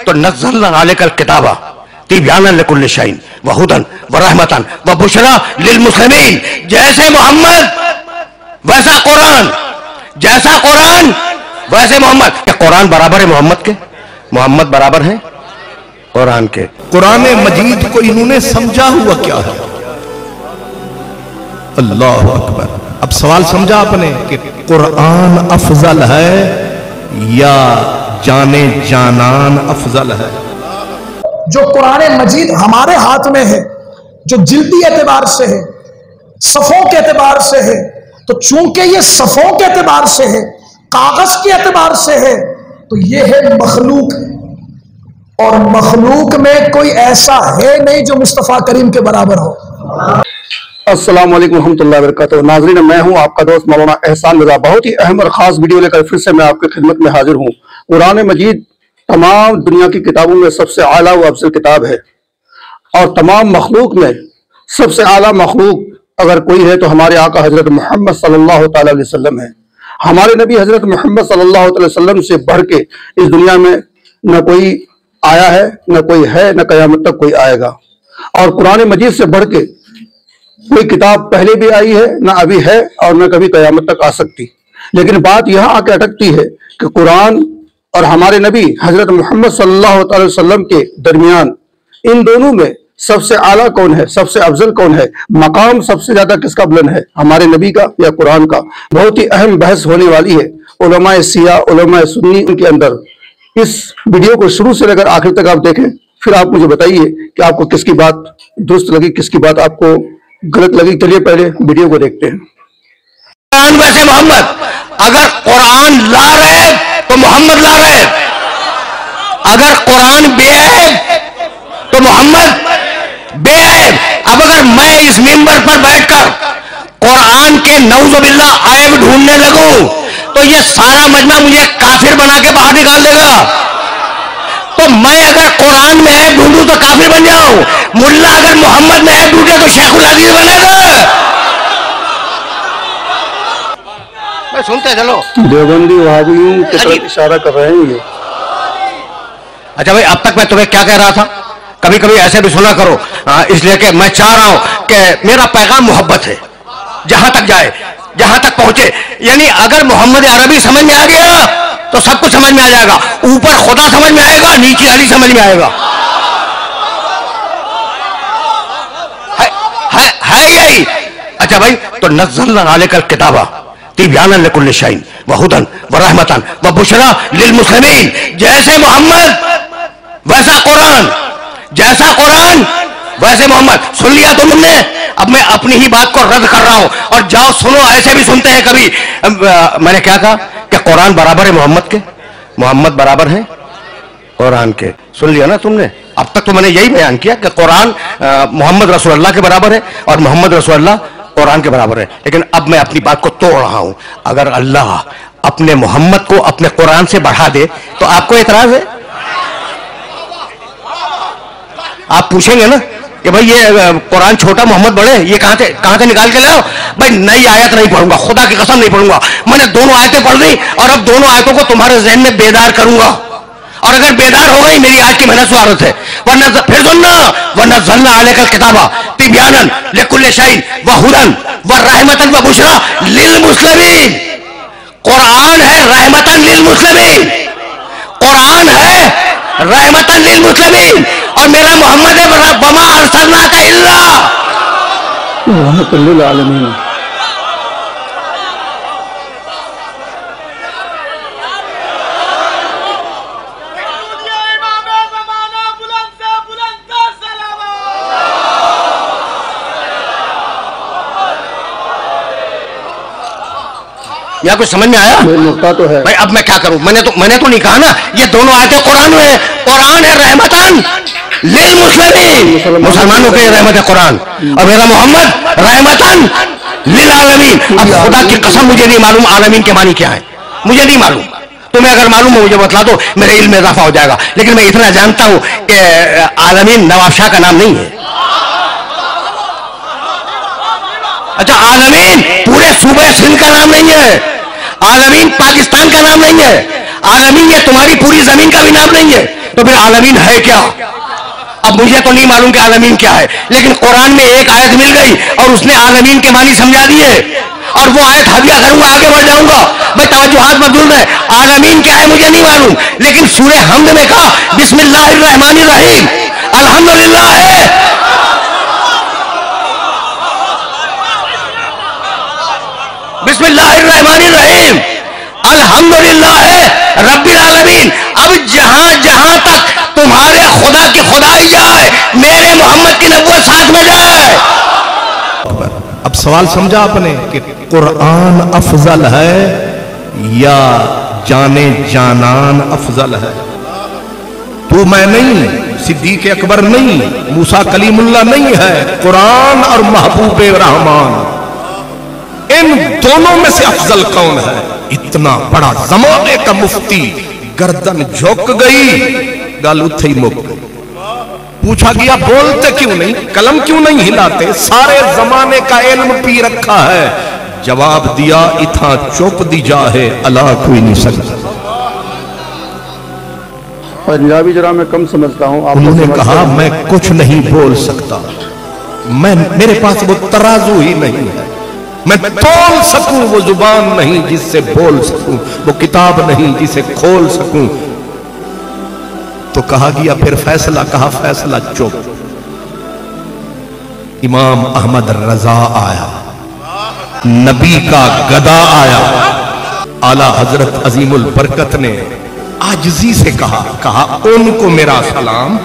تو नज़्ज़लना अलैकल किताबा तिब्यानन लिकुल्लि शैइन व हुदन व रहमतन व बुशरा लिल मुस्लिमीन। जैसे मोहम्मद वैसा कुरान, जैसा कुरान वैसे मोहम्मद। क्या कुरान बराबर है मोहम्मद के? मोहम्मद बराबर है कुरान के। कुरान मजीद को इन्होंने समझा हुआ क्या है? अल्लाह अकबर। अब सवाल समझा आपने कि कुरान अफजल है या जाने जानान अफजल है? जो कुरान मजीद हमारे हाथ में है, जो जिल्दी एतबार से है, सफ़ों के एतबार से है, तो चूंकि ये सफ़ों के एतबार से है, कागज के एतबार से है, तो ये है मखलूक, और मखलूक में कोई ऐसा है नहीं जो मुस्तफ़ा करीम के बराबर हो। अस्सलाम वालेकुम रहमतुल्लाहि व बरकातहू। नाज़रीन, मैं हूं आपका दोस्त मौलाना एहसान रज़ा। बहुत ही अहम और ख़ास वीडियो लेकर फिर से मैं आपकी खिदमत में हाजिर हूं। कुरान मजीद तमाम दुनिया की किताबों में सबसे आला व अफजल किताब है, और तमाम मखलूक में सबसे आला मखलूक अगर कोई है तो हमारे आका हजरत मोहम्मद सल्लल्लाहु तआला अलैहि वसल्लम है। हमारे नबी हजरत मोहम्मद सल्लल्लाहु अलैहि वसल्लम से बढ़ के इस दुनिया में न कोई आया है, न कोई है, न क़यामत तक कोई आएगा। और कुरान मजीद से बढ़ के कोई किताब पहले भी आई है, न अभी है, और न कभी क़यामत तक आ सकती। लेकिन बात यहाँ आके अटकती है कि कुरान और हमारे नबी हजरत मोहम्मद सल्लल्लाहु अलैहि वसल्लम के दरमियान इन दोनों में सबसे आला कौन है, सबसे अफजल कौन है, मकाम सबसे ज्यादा किसका बुलंद है, हमारे नबी का या कुरान का? बहुत ही अहम बहस होने वाली है उलमाए शिया, उलमाए सुन्नी उनके अंदर। इस वीडियो को शुरू से लेकर आखिर तक आप देखें, फिर आप मुझे बताइए कि आपको किसकी बात दुरुस्त लगी, किसकी बात आपको गलत लगी। चलिए पहले वीडियो को देखते हैं। कुरान वैसे मोहम्मद। अगर कुरान ला रहे तो मोहम्मद ला रहे, अगर कुरान बेअयब तो मोहम्मद बेअयब। अब अगर मैं इस मिंबर पर बैठकर कुरान के नऊज़ुबिल्लाह ऐब ढूंढने लगूं तो ये सारा मजमा मुझे काफिर बना के बाहर निकाल देगा। तो मैं अगर कुरान में ऐब ढूंढूं तो काफिर बन जाऊं, मुल्ला अगर मोहम्मद में ऐब ढूंढे तो शेखुल अजीज बनेगा। सुनते चलो, देवबंदी वहाबियों की तरफ इशारा कर रहे हैं ये। अच्छा भाई, अब तक मैं तुम्हें क्या कह रहा था? कभी कभी ऐसे भी सुना करो, इसलिए कि मैं चाह रहा हूं कि मेरा पैगाम मोहब्बत है, जहां तक जाए, जहां तक पहुंचे। यानी अगर मोहम्मद अरबी समझ में आ गया तो सब कुछ समझ में आ जाएगा। ऊपर खुदा समझ में आएगा, नीचे अली समझ में आएगा। है यही। अच्छा भाई, तो नज़्ज़लना अलैकल किताबा तिब्यानन लिकुल्लि शैइन व हुदन व रहमतन व बुशरा लिल मुस्लिमीन। जैसे मोहम्मद वैसा कुरान, जैसा कुरान वैसे मोहम्मद। सुन लिया तुमने? अब मैं अपनी ही बात को रद्द कर रहा हूं, और जाओ सुनो। ऐसे भी सुनते हैं कभी। मैंने क्या कहा कि कुरान बराबर है मोहम्मद के, मोहम्मद बराबर है कुरान के। सुन लिया ना तुमने? अब तक तो मैंने यही बयान किया कि कुरान मोहम्मद रसूलुल्लाह के बराबर है और मोहम्मद रसूलुल्लाह कुरान के बराबर है। लेकिन अब मैं अपनी बात को तोड़ रहा हूं। अगर अल्लाह अपने मोहम्मद को अपने कुरान से बढ़ा दे तो आपको एतराज है? आप पूछेंगे ना कि भाई ये कुरान छोटा मोहम्मद बड़े, ये कहां से निकाल के लाओ? भाई नई आयत नहीं पढ़ूंगा, खुदा की कसम नहीं पढ़ूंगा। मैंने दोनों आयतें पढ़ दी और अब दोनों आयतों को तुम्हारे ज़हन में बेदार करूंगा, और अगर बेदार हो गई मेरी आज की मेहनत स्वागत है। वरना फिर सुनना, वनज़्ज़लना अलैकल किताबा तिब्यानन लिकुल्लि शैइन व हुदन व रहमतन व बुशरा लिल मुस्लिमीन। कुरान है रहमतन लिल मुस्लिमीन, कुरान है रहमतन लिल मुस्लिमीन, और मेरा मोहम्मद है वमा अरसलनाका इल्ला रहमतन लिल आलमीन। या कुछ समझ में आया? नुक्ता तो है भाई। अब मैं क्या करूं? मैंने तो नहीं कहा ना, ये दोनों आयतें कुरान में है। कुरान है रहमतन लिल मुस्लिमीन, मुसलमानों के रहमत है कुरान, और मेरा मोहम्मद रहमतन लिल आलमीन। अब खुदा की कसम मुझे नहीं मालूम आलमीन के मानी क्या है, मुझे नहीं मालूम। तुम्हें अगर मालूम हो मुझे बतला दो, मेरे इल्म में इजाफा हो जाएगा। लेकिन मैं इतना जानता हूं कि आलमीन नवाब शाह का नाम नहीं है। अच्छा, आलमीन पूरे सूबे सिंध का नाम नहीं है, आलमीन पाकिस्तान का नाम नहीं है, عالمین یہ تمہاری پوری زمین کا بھی نام نہیں ہے، تو پھر عالمین ہے کیا؟ اب مجھے تو نہیں معلوم کہ عالمین کیا ہے، لیکن قرآن میں ایک آیت مل گئی اور اس نے عالمین کے معنی سمجھا دیے، اور وہ آیت ہدیہ کروں گا، آگے بڑھ جاؤں گا. بھائی توجہات مبذول ہے. عالمین کیا ہے مجھے نہیں معلوم، لیکن سورہ حمد میں کہا بسم اللہ الرحمن الرحیم، الحمدللہ ہے. بسم اللہ الرحمن الرحیم، الحمدللہ رب العالمین. اب جہاں جہاں تک تمہارے خدا کی خدائی جائے، میرے محمد کی نبوت ساتھ میں جائے. اب سوال سمجھا آپ نے کہ قرآن افضل ہے یا جانے جانان افضل ہے؟ تو میں نہیں، صدیق اکبر نہیں، موسیٰ کلیم اللہ نہیں ہے، قرآن اور محبوب رحمان، ان دونوں میں سے افضل کون ہے؟ اتنا بڑا زمانے کا مفتی گردن جھک گئی، گل اتھے ہی مک گئی. پوچھا گیا بولتے کیوں نہیں، قلم کیوں نہیں ہلاتے، سارے زمانے کا علم پی رکھا ہے. جواب دیا اتھا چپ دی جا ہے اللہ کوئی نہیں سکتا. پنجابی ذرا میں کم سمجھتا ہوں. انہوں نے کہا میں کچھ نہیں بول سکتا، میرے پاس وہ ترازو ہی نہیں ہے، میں تول سکوں وہ زبان نہیں جس سے بول سکوں، وہ کتاب نہیں جسے کھول سکوں. تو کہا گیا پھر فیصلہ، کہا فیصلہ چپ. امام احمد رضا آیا، نبی کا گدا آیا، اعلیٰ حضرت عظیم البرکت نے عاجزی سے کہا ان کو میرا سلام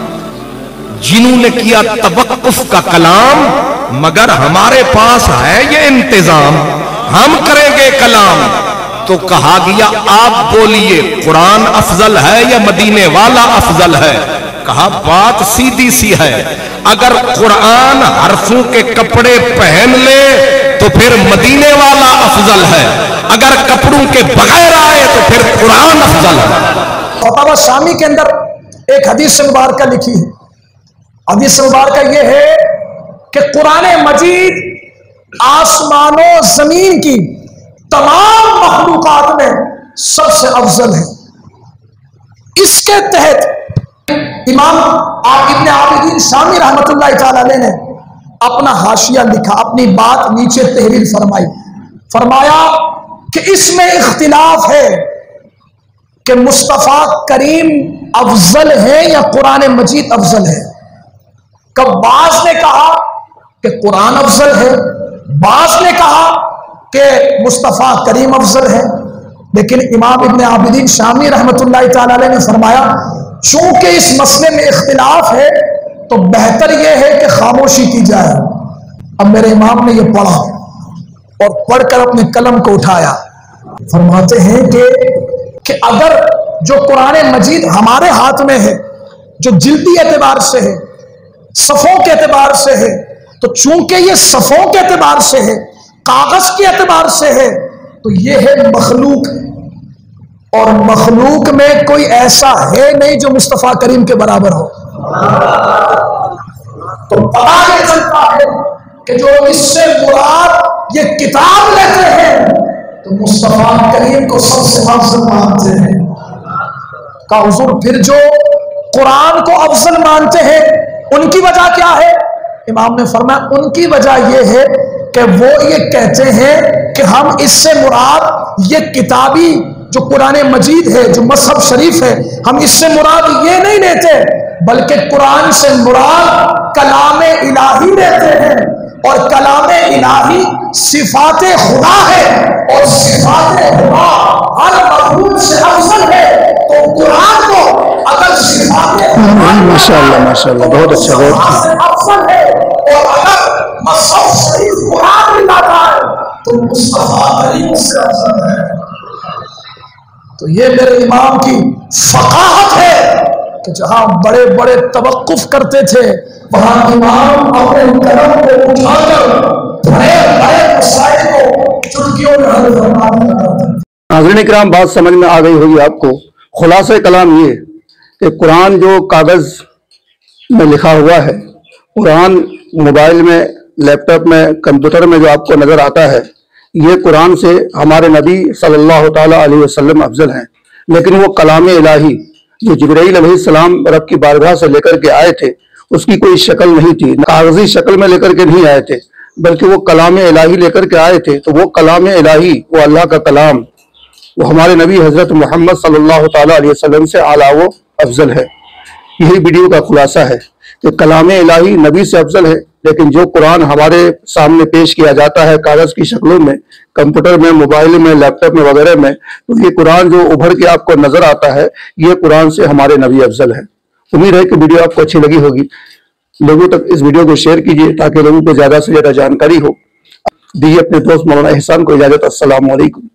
جنہوں نے کیا توقف کا کلام، مگر ہمارے پاس ہے یہ انتظام، ہم کریں گے کلام. تو کہا گیا آپ بولیے قرآن افضل ہے یا مدینے والا افضل ہے؟ کہا بات سیدھی سی ہے، اگر قرآن حرفوں کے کپڑے پہن لے تو پھر مدینے والا افضل ہے، اگر کپڑوں کے بغیر آئے تو پھر قرآن افضل ہے. فتاوی شامی کے اندر ایک حدیث مبارکہ لکھی ہے. حدیث مبارکہ یہ ہے کہ قرآن مجید آسمان و زمین کی تمام مخلوقات میں سب سے افضل ہے. اس کے تحت امام ابن عابدین شامی رحمت اللہ تعالی علیہ نے اپنا حاشیہ لکھا، اپنی بات نیچے تحریر فرمائی. فرمایا کہ اس میں اختلاف ہے کہ مصطفیٰ کریم افضل ہے یا قرآن مجید افضل ہے. کب بعض نے کہا کہ قرآن افضل ہے، بعض نے کہا کہ مصطفیٰ کریم افضل ہے. لیکن امام ابن عابدین شامی رحمت اللہ تعالی علیہ نے فرمایا چونکہ اس مسئلے میں اختلاف ہے تو بہتر یہ ہے کہ خاموشی کی جائے. اب میرے امام نے یہ پڑھا اور پڑھ کر اپنے قلم کو اٹھایا. فرماتے ہیں کہ اگر جو قرآن مجید ہمارے ہاتھ میں ہے، جو جلدی اعتبار سے ہے، صفوں کے اعتبار سے ہے، تو چونکہ یہ صفوں کے اعتبار سے ہے، کاغذ کے اعتبار سے ہے، تو یہ ہے مخلوق، اور مخلوق میں کوئی ایسا ہے نہیں جو مصطفیٰ کریم کے برابر ہو. تو پتہ یہ چلتا ہے کہ جو اس سے مراد یہ کتاب لیتے ہیں تو مصطفیٰ کریم کو سب سے افضل مانتے ہیں. کہ حضور پھر جو قرآن کو افضل مانتے ہیں ان کی وجہ کیا ہے؟ امام نے فرمایا ان کی وجہ یہ ہے کہ وہ یہ کہتے ہیں کہ ہم اس سے مراد یہ کتابی جو قرآن مجید ہے، جو مصحف شریف ہے، ہم اس سے مراد یہ نہیں لیتے، بلکہ قرآن سے مراد کلام الہی لیتے ہیں، اور کلام الہی صفات خدا ہے، اور صفات خدا ہر مخلوق سے افضل ہے. تو قرآن کو اگر صفات ماشاءاللہ بہت اچھا، بہت افضل ہے، اور اگر مصحف شریف قرآن میں لاتا ہے تو مصطفیٰ کریم سے افضل ہے. تو یہ میرے امام کی فقاہت ہے کہ جہاں بڑے بڑے توقف کرتے تھے وہاں امام اپنے قلم کو اٹھا کر بڑے بڑے مسائل کو چٹکیوں میں حل فرمایا کرتے تھے. ناظرین کرام بات سمجھ میں آ گئی ہوگی آپ کو. خلاصہ کلام یہ کہ قرآن جو کاغذ میں لکھا ہوا ہے، قرآن موبائل میں، لیپ ٹاپ میں، کمپیوٹر میں جو آپ کو نظر آتا ہے، یہ قرآن سے ہمارے نبی صلی اللہ تعالیٰ علیہ وسلم افضل ہیں. लेकिन वो कलाम इलाही जो जिब्राइल अलैहिस्सलाम रब की बारगाह से लेकर के आए थे, उसकी कोई शक्ल नहीं थी, कागजी शक्ल में लेकर के नहीं आए थे, बल्कि वो कलाम इलाही लेकर के आए थे। तो वो कलाम इलाही, वो अल्लाह का कलाम, वो हमारे नबी हजरत मोहम्मद सल्लल्लाहु ताला अलैहि वसल्लम से आला वो अफजल है। यही वीडियो का खुलासा है कि कलाम इलाही नबी से अफजल है, लेकिन जो कुरान हमारे सामने पेश किया जाता है कागज की शक्लों में, कंप्यूटर में, मोबाइल में, लैपटॉप में वगैरह में, तो ये कुरान जो उभर के आपको नजर आता है, ये कुरान से हमारे नबी अफजल है। उम्मीद है कि वीडियो आपको अच्छी लगी होगी। लोगों तक इस वीडियो को शेयर कीजिए ताकि लोगों को ज्यादा से ज्यादा जानकारी हो। दीजिए अपने दोस्त मौलाना एहसान को इजाजत। अस्सलाम वालेकुम।